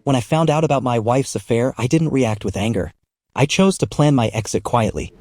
When I found out about my wife's affair, I didn't react with anger. I chose to plan my exit quietly.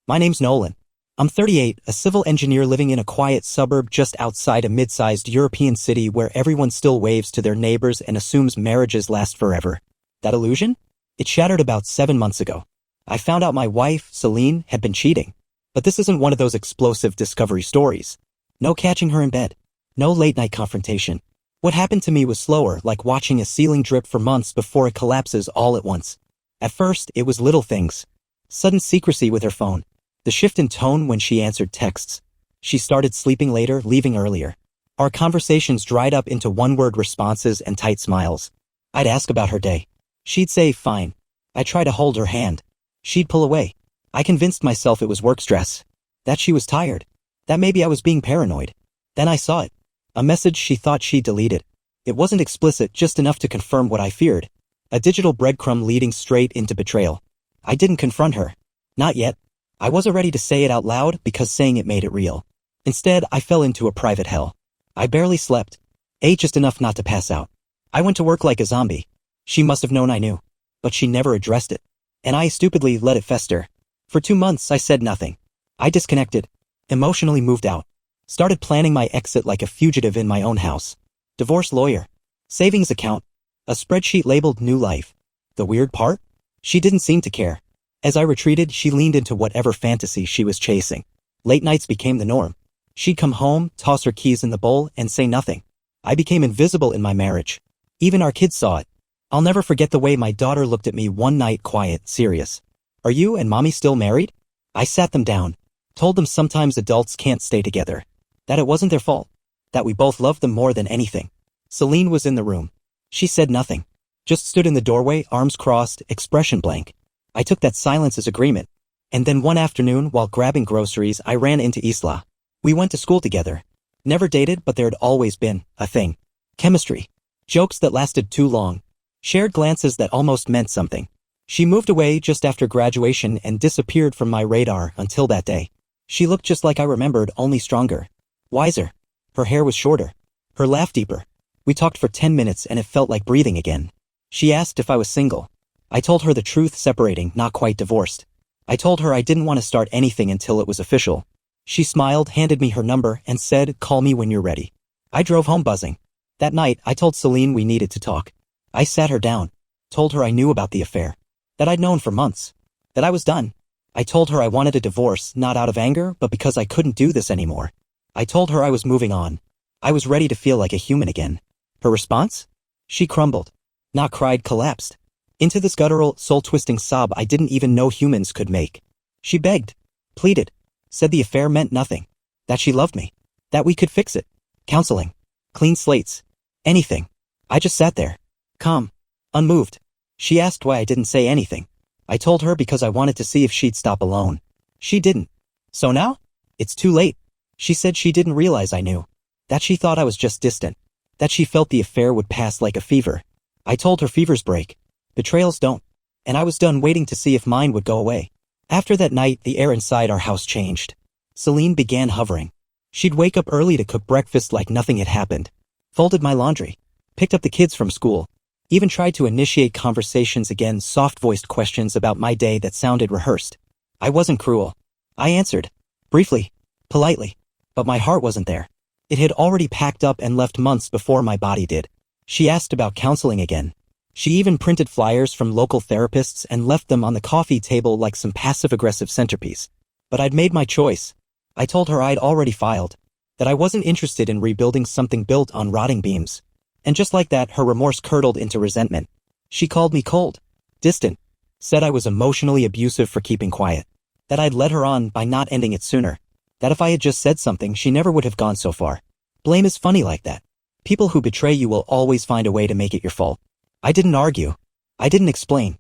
My name's Nolan. I'm 38, a civil engineer living in a quiet suburb just outside a mid-sized European city where everyone still waves to their neighbors and assumes marriages last forever. That illusion? It shattered about 7 months ago. I found out my wife, Celine, had been cheating. But this isn't one of those explosive discovery stories. No catching her in bed. No late-night confrontation. What happened to me was slower, like watching a ceiling drip for months before it collapses all at once. At first, it was little things. Sudden secrecy with her phone. The shift in tone when she answered texts. She started sleeping later, leaving earlier. Our conversations dried up into one-word responses and tight smiles. I'd ask about her day. She'd say, fine. I'd try to hold her hand. She'd pull away. I convinced myself it was work stress. That she was tired. That maybe I was being paranoid. Then I saw it. A message she thought she'd deleted. It wasn't explicit, just enough to confirm what I feared. A digital breadcrumb leading straight into betrayal. I didn't confront her. Not yet. I wasn't ready to say it out loud because saying it made it real. Instead, I fell into a private hell. I barely slept. Ate just enough not to pass out. I went to work like a zombie. She must have known I knew. But she never addressed it. And I stupidly let it fester. For 2 months, I said nothing. I disconnected. Emotionally moved out. Started planning my exit like a fugitive in my own house. Divorce lawyer. Savings account. A spreadsheet labeled New Life. The weird part? She didn't seem to care. As I retreated, she leaned into whatever fantasy she was chasing. Late nights became the norm. She'd come home, toss her keys in the bowl, and say nothing. I became invisible in my marriage. Even our kids saw it. I'll never forget the way my daughter looked at me one night, quiet, serious. Are you and mommy still married? I sat them down. Told them sometimes adults can't stay together. That it wasn't their fault. That we both loved them more than anything. Celine was in the room. She said nothing. Just stood in the doorway, arms crossed, expression blank. I took that silence as agreement. And then one afternoon, while grabbing groceries, I ran into Isla. We went to school together. Never dated, but there had always been a thing. Chemistry. Jokes that lasted too long. Shared glances that almost meant something. She moved away just after graduation and disappeared from my radar until that day. She looked just like I remembered, only stronger. Wiser. Her hair was shorter. Her laugh deeper. We talked for 10 minutes and it felt like breathing again. She asked if I was single. I told her the truth, separating, not quite divorced. I told her I didn't want to start anything until it was official. She smiled, handed me her number, and said, call me when you're ready. I drove home buzzing. That night, I told Celine we needed to talk. I sat her down. Told her I knew about the affair. That I'd known for months. That I was done. I told her I wanted a divorce, not out of anger, but because I couldn't do this anymore. I told her I was moving on. I was ready to feel like a human again. Her response? She crumbled. Not cried, collapsed. Into this guttural, soul-twisting sob I didn't even know humans could make. She begged. Pleaded. Said the affair meant nothing. That she loved me. That we could fix it. Counseling. Clean slates. Anything. I just sat there. Calm. Unmoved. She asked why I didn't say anything. I told her because I wanted to see if she'd stop alone. She didn't. So now? It's too late. She said she didn't realize I knew. That she thought I was just distant. That she felt the affair would pass like a fever. I told her fevers break. Betrayals don't. And I was done waiting to see if mine would go away. After that night, the air inside our house changed. Celine began hovering. She'd wake up early to cook breakfast like nothing had happened. Folded my laundry. Picked up the kids from school. Even tried to initiate conversations again, soft-voiced questions about my day that sounded rehearsed. I wasn't cruel. I answered. Briefly. Politely. But my heart wasn't there. It had already packed up and left months before my body did. She asked about counseling again. She even printed flyers from local therapists and left them on the coffee table like some passive-aggressive centerpiece. But I'd made my choice. I told her I'd already filed. That I wasn't interested in rebuilding something built on rotting beams. And just like that, her remorse curdled into resentment. She called me cold. Distant. Said I was emotionally abusive for keeping quiet. That I'd led her on by not ending it sooner. That if I had just said something, she never would have gone so far. Blame is funny like that. People who betray you will always find a way to make it your fault. I didn't argue. I didn't explain.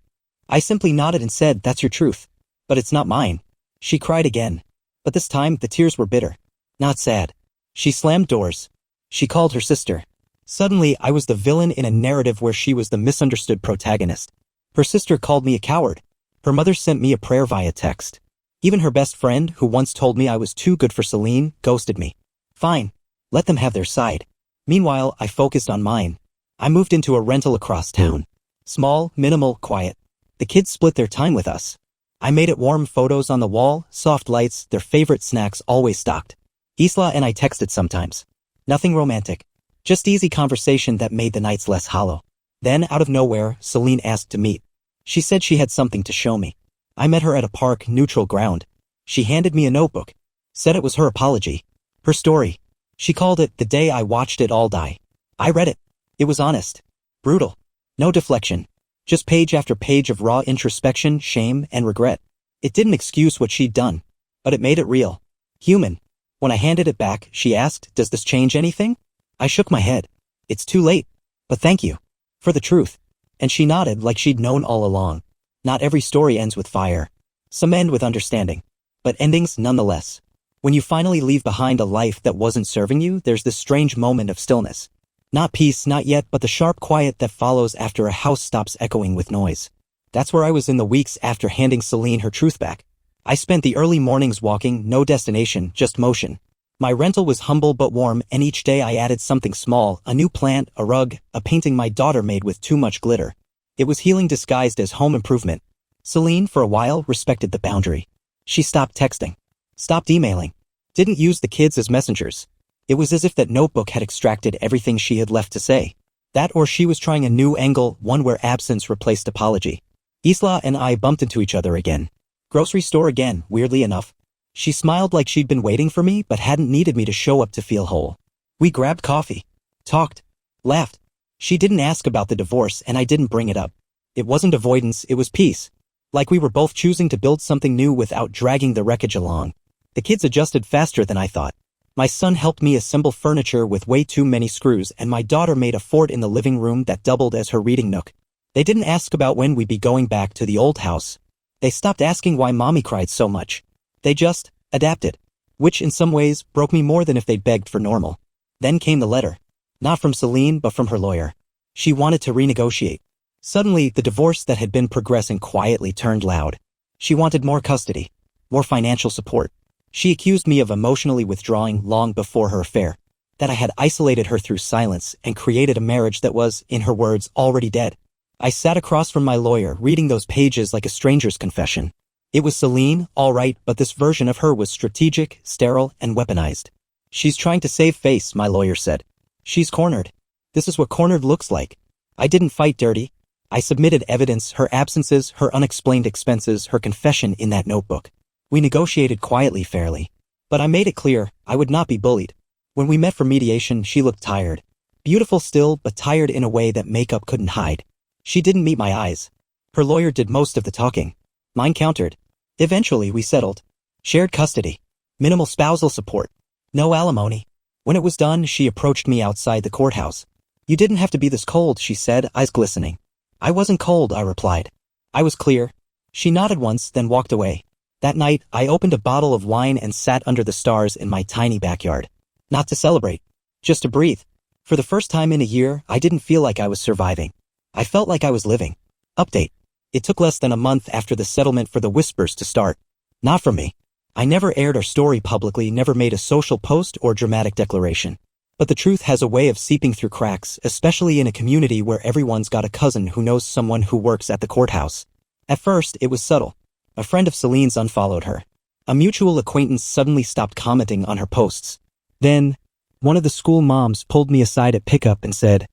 I simply nodded and said, that's your truth. But it's not mine. She cried again. But this time, the tears were bitter. Not sad. She slammed doors. She called her sister. Suddenly, I was the villain in a narrative where she was the misunderstood protagonist. Her sister called me a coward. Her mother sent me a prayer via text. Even her best friend, who once told me I was too good for Celine, ghosted me. Fine. Let them have their side. Meanwhile, I focused on mine. I moved into a rental across town. Small, minimal, quiet. The kids split their time with us. I made it warm, photos on the wall, soft lights, their favorite snacks always stocked. Isla and I texted sometimes. Nothing romantic. Just easy conversation that made the nights less hollow. Then, out of nowhere, Celine asked to meet. She said she had something to show me. I met her at a park, neutral ground. She handed me a notebook. Said it was her apology. Her story. She called it The Day I Watched It All Die. I read it. It was honest. Brutal. No deflection. Just page after page of raw introspection, shame, and regret. It didn't excuse what she'd done, but it made it real. Human. When I handed it back, she asked, "Does this change anything?" I shook my head. "It's too late. But thank you. For the truth." And she nodded like she'd known all along. Not every story ends with fire. Some end with understanding. But endings nonetheless. When you finally leave behind a life that wasn't serving you, there's this strange moment of stillness. Not peace, not yet, but the sharp quiet that follows after a house stops echoing with noise. That's where I was in the weeks after handing Celine her truth back. I spent the early mornings walking, no destination, just motion. My rental was humble but warm, and each day I added something small, a new plant, a rug, a painting my daughter made with too much glitter. It was healing disguised as home improvement. Celine, for a while, respected the boundary. She stopped texting. Stopped emailing. Didn't use the kids as messengers. It was as if that notebook had extracted everything she had left to say. That or she was trying a new angle, one where absence replaced apology. Isla and I bumped into each other again. Grocery store again, weirdly enough. She smiled like she'd been waiting for me but hadn't needed me to show up to feel whole. We grabbed coffee. Talked. Laughed. She didn't ask about the divorce and I didn't bring it up. It wasn't avoidance, it was peace. Like we were both choosing to build something new without dragging the wreckage along. The kids adjusted faster than I thought. My son helped me assemble furniture with way too many screws, and my daughter made a fort in the living room that doubled as her reading nook. They didn't ask about when we'd be going back to the old house. They stopped asking why mommy cried so much. They just adapted, which in some ways broke me more than if they'd begged for normal. Then came the letter. Not from Celine, but from her lawyer. She wanted to renegotiate. Suddenly, the divorce that had been progressing quietly turned loud. She wanted more custody, more financial support. She accused me of emotionally withdrawing long before her affair, that I had isolated her through silence and created a marriage that was, in her words, already dead. I sat across from my lawyer, reading those pages like a stranger's confession. It was Celine, all right, but this version of her was strategic, sterile, and weaponized. "She's trying to save face," my lawyer said. "She's cornered. This is what cornered looks like." I didn't fight dirty. I submitted evidence, her absences, her unexplained expenses, her confession in that notebook. We negotiated quietly, fairly. But I made it clear, I would not be bullied. When we met for mediation, she looked tired. Beautiful still, but tired in a way that makeup couldn't hide. She didn't meet my eyes. Her lawyer did most of the talking. Mine countered. Eventually, we settled. Shared custody. Minimal spousal support. No alimony. When it was done, she approached me outside the courthouse. "You didn't have to be this cold," she said, eyes glistening. "I wasn't cold," I replied. I was clear. She nodded once, then walked away. That night, I opened a bottle of wine and sat under the stars in my tiny backyard. Not to celebrate, just to breathe. For the first time in a year, I didn't feel like I was surviving. I felt like I was living. Update. It took less than a month after the settlement for the whispers to start. Not from me. I never aired our story publicly, never made a social post or dramatic declaration. But the truth has a way of seeping through cracks, especially in a community where everyone's got a cousin who knows someone who works at the courthouse. At first, it was subtle. A friend of Celine's unfollowed her. A mutual acquaintance suddenly stopped commenting on her posts. Then, one of the school moms pulled me aside at pickup and said,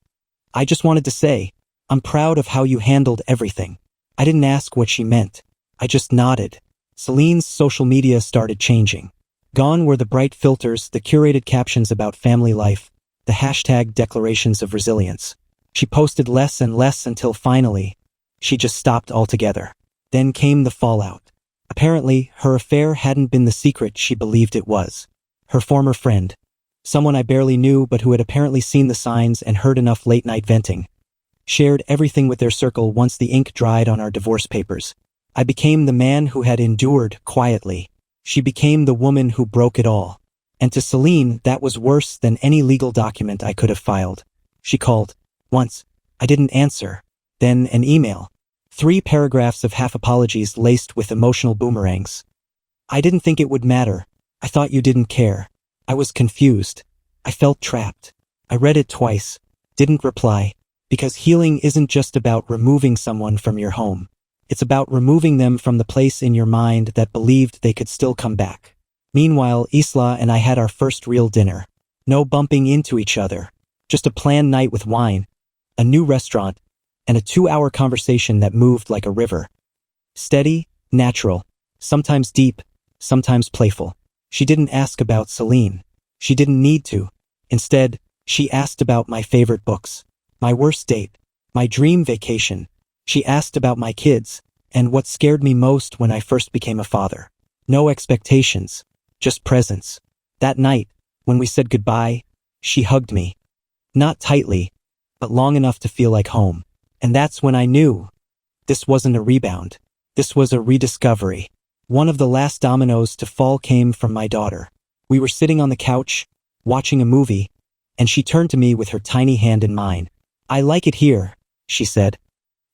"I just wanted to say, I'm proud of how you handled everything." I didn't ask what she meant. I just nodded. Celine's social media started changing. Gone were the bright filters, the curated captions about family life, the hashtag declarations of resilience. She posted less and less until finally, she just stopped altogether. Then came the fallout. Apparently, her affair hadn't been the secret she believed it was. Her former friend, someone I barely knew but who had apparently seen the signs and heard enough late-night venting, shared everything with their circle once the ink dried on our divorce papers. I became the man who had endured quietly. She became the woman who broke it all. And to Celine, that was worse than any legal document I could have filed. She called. Once. I didn't answer. Then an email. 3 paragraphs of half apologies laced with emotional boomerangs. "I didn't think it would matter. I thought you didn't care. I was confused. I felt trapped. I read it twice. Didn't reply. Because healing isn't just about removing someone from your home. It's about removing them from the place in your mind that believed they could still come back. Meanwhile, Isla and I had our first real dinner. No bumping into each other. Just a planned night with wine, a new restaurant, and a 2-hour conversation that moved like a river. Steady, natural, sometimes deep, sometimes playful. She didn't ask about Celine. She didn't need to. Instead, she asked about my favorite books, my worst date, my dream vacation. She asked about my kids, and what scared me most when I first became a father. No expectations, just presence. That night, when we said goodbye, she hugged me. Not tightly, but long enough to feel like home. And that's when I knew. This wasn't a rebound. This was a rediscovery. One of the last dominoes to fall came from my daughter. We were sitting on the couch, watching a movie, and she turned to me with her tiny hand in mine. "I like it here," she said.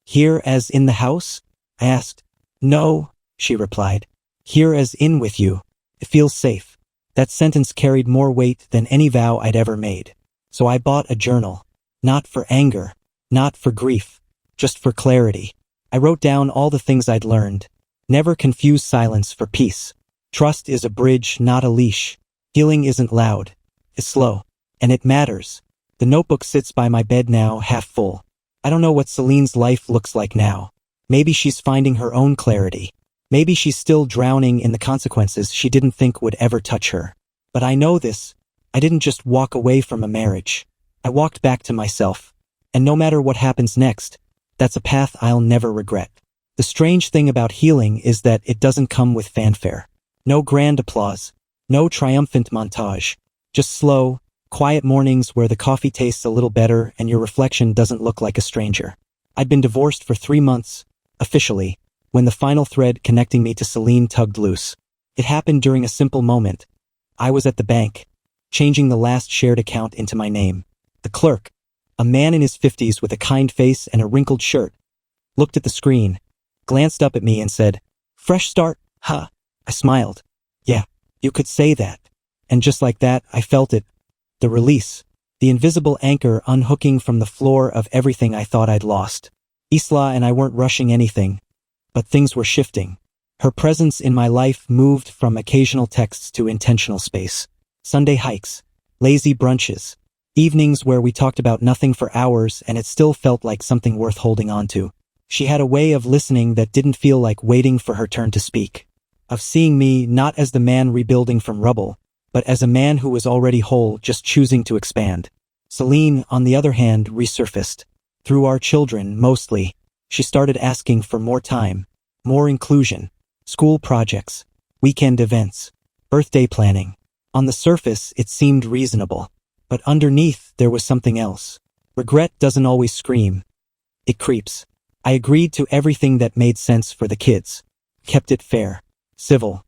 "Here as in the house?" I asked. "No," she replied. "Here as in with you. It feels safe." That sentence carried more weight than any vow I'd ever made. So I bought a journal. Not for anger, not for grief, just for clarity. I wrote down all the things I'd learned. Never confuse silence for peace. Trust is a bridge, not a leash. Healing isn't loud. It's slow. And it matters. The notebook sits by my bed now, half full. I don't know what Celine's life looks like now. Maybe she's finding her own clarity. Maybe she's still drowning in the consequences she didn't think would ever touch her. But I know this. I didn't just walk away from a marriage. I walked back to myself. And no matter what happens next, that's a path I'll never regret. The strange thing about healing is that it doesn't come with fanfare. No grand applause. No triumphant montage. Just slow, quiet mornings where the coffee tastes a little better and your reflection doesn't look like a stranger. I'd been divorced for 3 months, officially, when the final thread connecting me to Celine tugged loose. It happened during a simple moment. I was at the bank, changing the last shared account into my name. The clerk, a man in his 50s with a kind face and a wrinkled shirt, looked at the screen, glanced up at me and said, "Fresh start, huh?" I smiled. "Yeah, you could say that." And just like that, I felt it. The release. The invisible anchor unhooking from the floor of everything I thought I'd lost. Isla and I weren't rushing anything. But things were shifting. Her presence in my life moved from occasional texts to intentional space. Sunday hikes, lazy brunches, evenings where we talked about nothing for hours and it still felt like something worth holding on to. She had a way of listening that didn't feel like waiting for her turn to speak. Of seeing me not as the man rebuilding from rubble, but as a man who was already whole, just choosing to expand. Celine, on the other hand, resurfaced. Through our children, mostly. She started asking for more time, more inclusion, school projects, weekend events, birthday planning. On the surface, it seemed reasonable. But underneath, there was something else. Regret doesn't always scream. It creeps. I agreed to everything that made sense for the kids. Kept it fair, civil,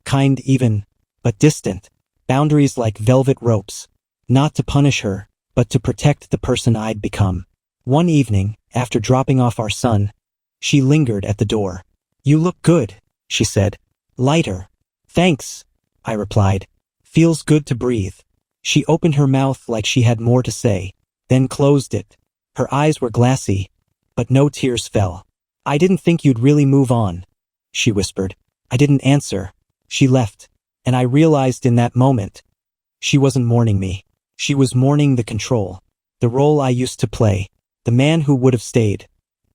kind even, but distant. Boundaries like velvet ropes. Not to punish her, but to protect the person I'd become. One evening, after dropping off our son, she lingered at the door. "You look good," she said. "Lighter." "Thanks," I replied. "Feels good to breathe." She opened her mouth like she had more to say, then closed it. Her eyes were glassy, but no tears fell. "I didn't think you'd really move on," she whispered. I didn't answer. She left, and I realized in that moment, she wasn't mourning me. She was mourning the control, the role I used to play, the man who would have stayed.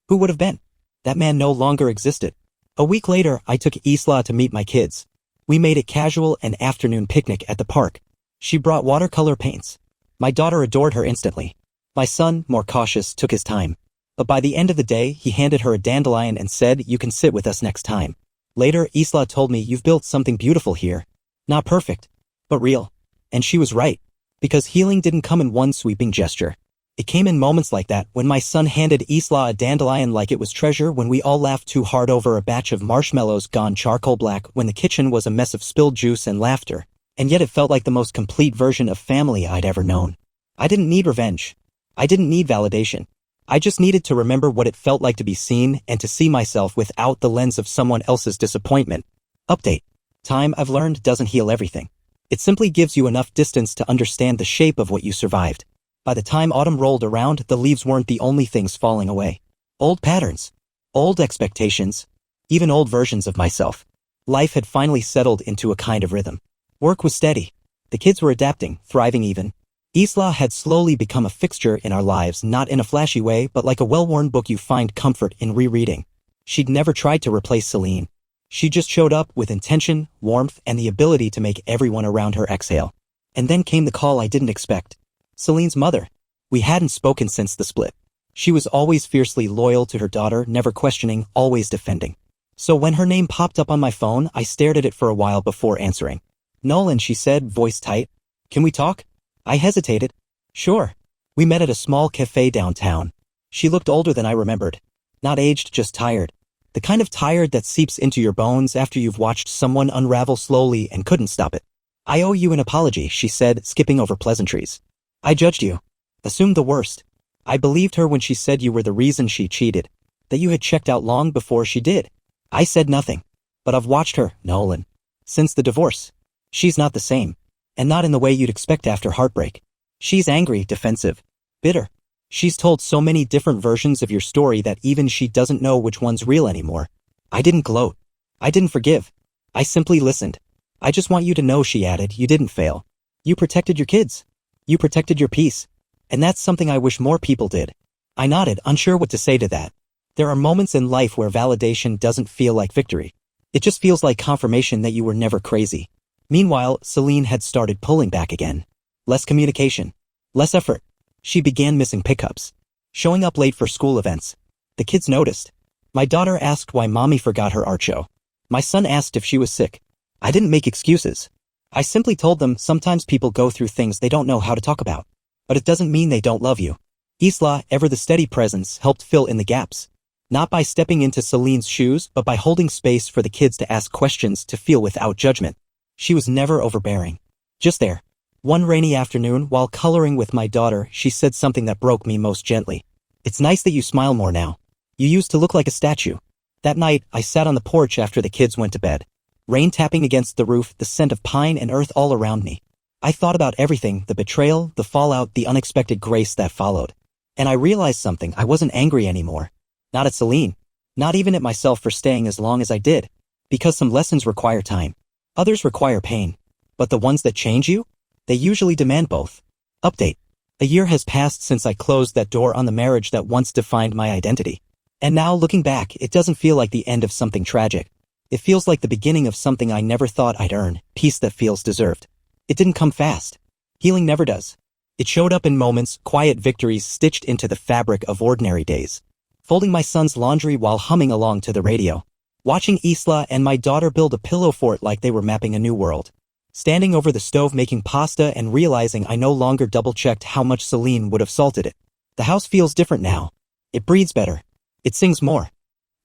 Who would have been? That man no longer existed. A week later, I took Isla to meet my kids. We made a casual and afternoon picnic at the park. She brought watercolor paints. My daughter adored her instantly. My son, more cautious, took his time. But by the end of the day, he handed her a dandelion and said, "You can sit with us next time." Later, Isla told me, "You've built something beautiful here. Not perfect, but real." And she was right. Because healing didn't come in one sweeping gesture. It came in moments like that, when my son handed Isla a dandelion like it was treasure, when we all laughed too hard over a batch of marshmallows gone charcoal black, when the kitchen was a mess of spilled juice and laughter. And yet it felt like the most complete version of family I'd ever known. I didn't need revenge. I didn't need validation. I just needed to remember what it felt like to be seen and to see myself without the lens of someone else's disappointment. Update. Time, I've learned, doesn't heal everything. It simply gives you enough distance to understand the shape of what you survived. By the time autumn rolled around, the leaves weren't the only things falling away. Old patterns. Old expectations. Even old versions of myself. Life had finally settled into a kind of rhythm. Work was steady. The kids were adapting, thriving even. Isla had slowly become a fixture in our lives, not in a flashy way, but like a well-worn book you find comfort in rereading. She'd never tried to replace Celine. She just showed up with intention, warmth, and the ability to make everyone around her exhale. And then came the call I didn't expect. Celine's mother. We hadn't spoken since the split. She was always fiercely loyal to her daughter, never questioning, always defending. So when her name popped up on my phone, I stared at it for a while before answering. "Nolan," she said, voice tight. "Can we talk?" I hesitated. "Sure." We met at a small cafe downtown. She looked older than I remembered. Not aged, just tired. The kind of tired that seeps into your bones after you've watched someone unravel slowly and couldn't stop it. "I owe you an apology," she said, skipping over pleasantries. "I judged you. Assumed the worst. I believed her when she said you were the reason she cheated. That you had checked out long before she did." I said nothing. "But I've watched her, Nolan. Since the divorce. She's not the same. And not in the way you'd expect after heartbreak. She's angry, defensive, bitter. She's told so many different versions of your story that even she doesn't know which one's real anymore." I didn't gloat. I didn't forgive. I simply listened. "I just want you to know," she added, "you didn't fail. You protected your kids. You protected your peace. And that's something I wish more people did." I nodded, unsure what to say to that. There are moments in life where validation doesn't feel like victory. It just feels like confirmation that you were never crazy. Meanwhile, Celine had started pulling back again. Less communication. Less effort. She began missing pickups. Showing up late for school events. The kids noticed. My daughter asked why mommy forgot her art show. My son asked if she was sick. I didn't make excuses. I simply told them sometimes people go through things they don't know how to talk about. But it doesn't mean they don't love you. Isla, ever the steady presence, helped fill in the gaps. Not by stepping into Celine's shoes, but by holding space for the kids to ask questions, to feel without judgment. She was never overbearing. Just there. One rainy afternoon, while coloring with my daughter, she said something that broke me most gently. "It's nice that you smile more now. You used to look like a statue." That night, I sat on the porch after the kids went to bed. Rain tapping against the roof, the scent of pine and earth all around me. I thought about everything, the betrayal, the fallout, the unexpected grace that followed. And I realized something. I wasn't angry anymore. Not at Celine. Not even at myself for staying as long as I did. Because some lessons require time. Others require pain. But the ones that change you? They usually demand both. Update. A year has passed since I closed that door on the marriage that once defined my identity. And now, looking back, it doesn't feel like the end of something tragic. It feels like the beginning of something I never thought I'd earn, peace that feels deserved. It didn't come fast. Healing never does. It showed up in moments, quiet victories stitched into the fabric of ordinary days. Folding my son's laundry while humming along to the radio. Watching Isla and my daughter build a pillow fort like they were mapping a new world. Standing over the stove making pasta and realizing I no longer double-checked how much Celine would have salted it. The house feels different now. It breathes better. It sings more.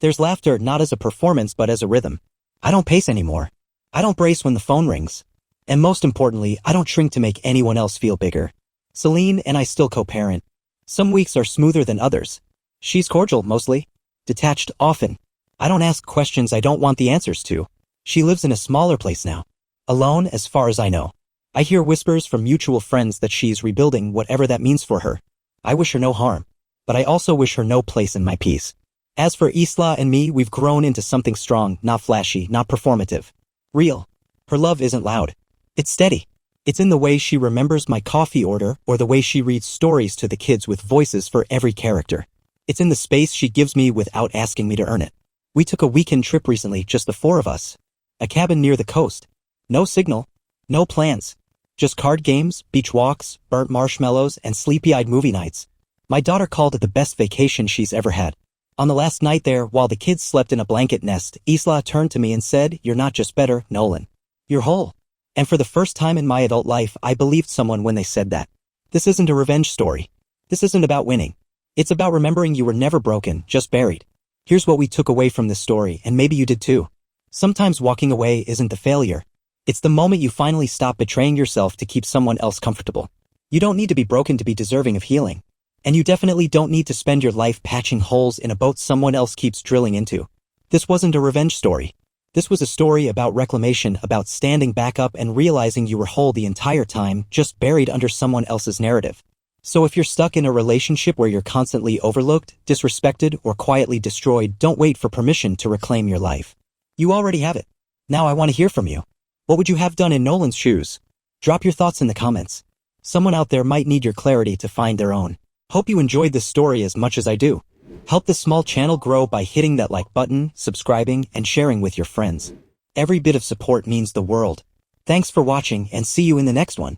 There's laughter not as a performance but as a rhythm. I don't pace anymore. I don't brace when the phone rings. And most importantly, I don't shrink to make anyone else feel bigger. Celine and I still co-parent. Some weeks are smoother than others. She's cordial, mostly. Detached, often. I don't ask questions I don't want the answers to. She lives in a smaller place now. Alone, as far as I know. I hear whispers from mutual friends that she's rebuilding, whatever that means for her. I wish her no harm. But I also wish her no place in my peace. As for Isla and me, we've grown into something strong, not flashy, not performative. Real. Her love isn't loud. It's steady. It's in the way she remembers my coffee order or the way she reads stories to the kids with voices for every character. It's in the space she gives me without asking me to earn it. We took a weekend trip recently, just the four of us. A cabin near the coast. No signal. No plans. Just card games, beach walks, burnt marshmallows, and sleepy-eyed movie nights. My daughter called it the best vacation she's ever had. On the last night there, while the kids slept in a blanket nest, Isla turned to me and said, "You're not just better, Nolan. You're whole." And for the first time in my adult life, I believed someone when they said that. This isn't a revenge story. This isn't about winning. It's about remembering you were never broken, just buried. Here's what we took away from this story, and maybe you did too. Sometimes walking away isn't the failure. It's the moment you finally stop betraying yourself to keep someone else comfortable. You don't need to be broken to be deserving of healing. And you definitely don't need to spend your life patching holes in a boat someone else keeps drilling into. This wasn't a revenge story. This was a story about reclamation, about standing back up and realizing you were whole the entire time, just buried under someone else's narrative. So if you're stuck in a relationship where you're constantly overlooked, disrespected, or quietly destroyed, don't wait for permission to reclaim your life. You already have it. Now I want to hear from you. What would you have done in Nolan's shoes? Drop your thoughts in the comments. Someone out there might need your clarity to find their own. Hope you enjoyed this story as much as I do. Help this small channel grow by hitting that like button, subscribing, and sharing with your friends. Every bit of support means the world. Thanks for watching and see you in the next one.